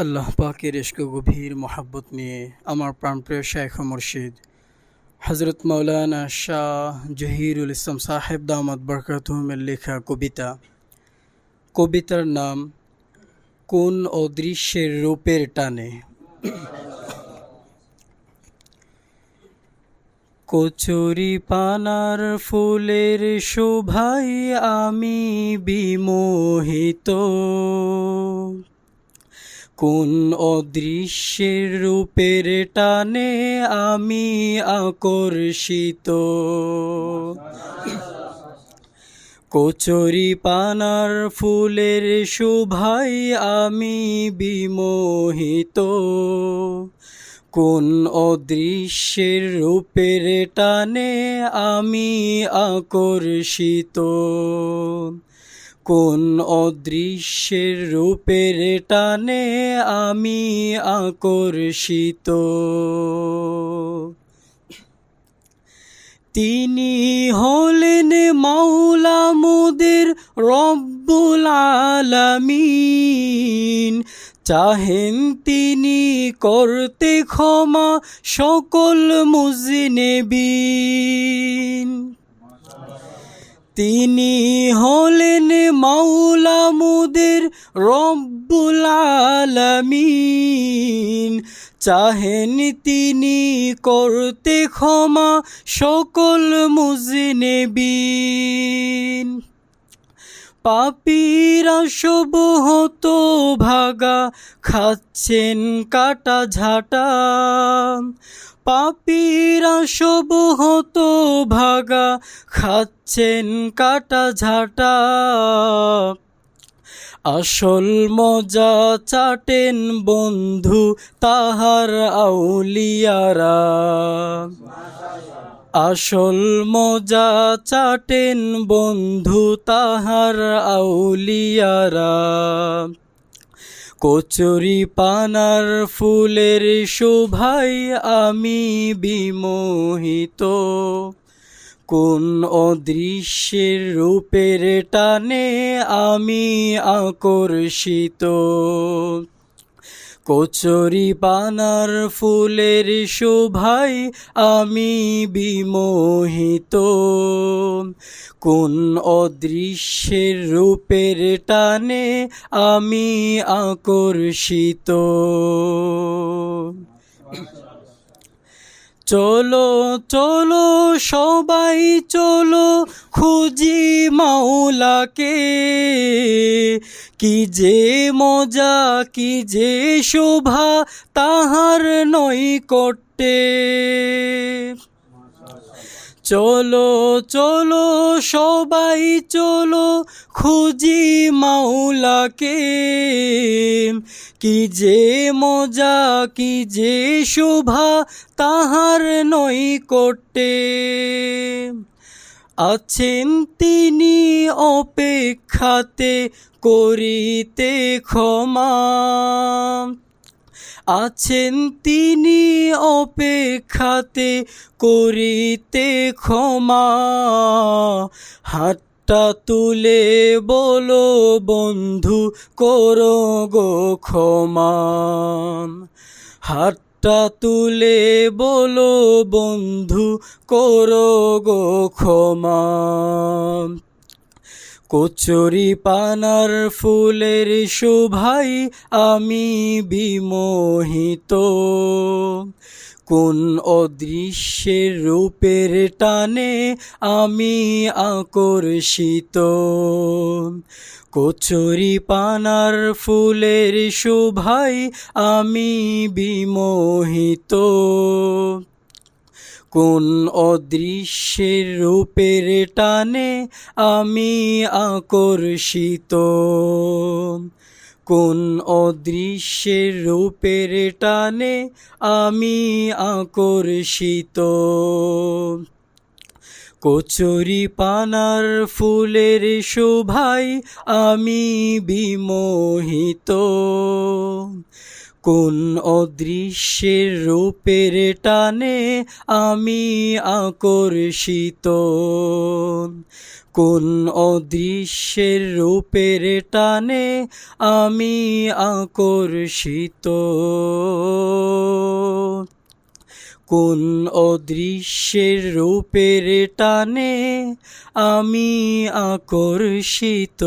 আল্লাহ পাকের ইশক ও গভীর মহাব্বত নিয়ে আমার প্রাণপ্রিয় শেখ ও মুর্শিদ হজরত মৌলানা শাহ জহিরুল ইসলাম সাহেব দামাত বরকাতুহুমের লেখা কবিতার নাম কোন অদৃশ্যের রূপের টানে। কচুরি পানার ফুলের শোভায় আমি বিমোহিত, কোন অদৃশ্যের রূপের টানে আমি আকর্ষিত। কচুরি পানার ফুলের শোভায় আমি বিমোহিত, কোন অদৃশ্যের রূপের টানে আমি আকর্ষিত। কোন অদৃশ্যের রূপের টানে আমি আকর্ষিত। তিনি হলেন মাওলা মোদের রব্বুল আলামিন, চাহেন তিনি করতে ক্ষমা সকল মুজনিবিন। তিনি হলেন মাওলা মোদের রব্বুল আলামিন, চাহেন তিনি করতে ক্ষমা সকল মুজনিবিন। পাপীরা সব হত ভাগা খাচ্ছেন কাটা ঝাঁটা, পাপীরা সব হত ভাগা খাচ্ছেন কাটা ঝাঁটা। আসল মজা চাটেন বন্ধু তাহার আউলিয়ারা, আসল মজা চাটেন বন্ধু তাহার আউলিয়ারা। কচুরি পানার ফুলের শোভায় আমি বিমোহিত, কোন অদৃশ্যের রূপের টানে আমি আকর্ষিত। কচুরি পানার ফুলের শোভায় আমি বিমোহিত, কোন অদৃশ্যের রূপের টানে আমি আকর্ষিত। চলো চলো সবাই চলো খুঁজি মাওলাকে, কি যে মজা কি যে শোভা তাহার নৈকট্যে। চলো চলো সবাই চলো খুঁজি মাওলাকে, কি যে মজা কি যে শোভা তাহার নৈকট্যে। আছেন তিনি অপেক্ষাতে করিতে ক্ষমা, আছেন তিনি অপেক্ষাতে করিতে ক্ষমা। হাতটা তুলে বলো বন্ধু করো গো ক্ষমা, হাতটা তুলে বলো বন্ধু করো গো ক্ষমা। কচুরি পানার ফুলের শোভায় আমি বিমোহিত, কোন অদৃশ্যের রূপের টানে আমি আকর্ষিত। কচুরি পানার ফুলের শোভায় আমি বিমোহিত, কোন অদৃশ্যের রূপের টানে আমি আকর্ষিত। কোন অদৃশ্যের রূপের টানে আমি আকর্ষিত। কচুরি পানার ফুলের শোভায় আমি বিমোহিত, কোন অদৃশ্যের রূপের টানে আমি আকর্ষিত, কোন অদৃশ্যের রূপের টানে আমি আকর্ষিত, কোন অদৃশ্যের রূপের টানে আমি আকর্ষিত।